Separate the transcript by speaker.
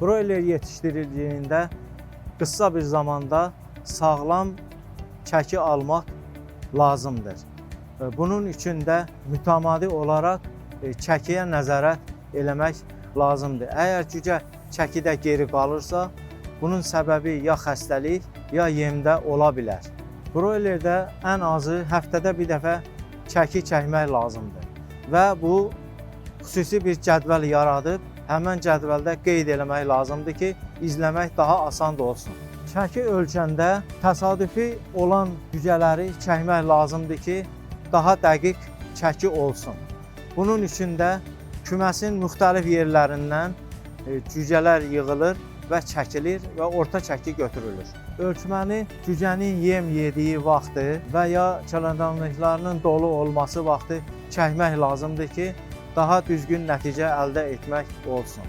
Speaker 1: Broiler yetiştirildiğinde kısa bir zamanda sağlam çəki almaq lazımdır. Bunun üçün də mütəmadi olaraq çəkiyə nəzarət eləmək lazımdır. Əgər cücə çəkidə geri qalırsa, bunun səbəbi ya xəstəlik, ya yemdə ola bilər. Broilerdə ən azı həftədə bir dəfə çəki çəkmək lazımdır və bu xüsusi bir cədvəl yaradıb, həmən cədvəldə qeyd eləmək lazımdır ki, izləmək daha asan da olsun. Çəki ölçəndə təsadüfi olan cücələri çəkmək lazımdır ki, daha dəqiq çəki olsun. Bunun üçün də küməsin müxtəlif yerlərindən cücələr yığılır və çəkilir və orta çəki götürülür. Ölçməni cücənin yem yediyi vaxtı və ya çəlləklərinin dolu olması vaxtı çəkmək lazımdır ki, daha düzgün nəticə əldə etmək olsun.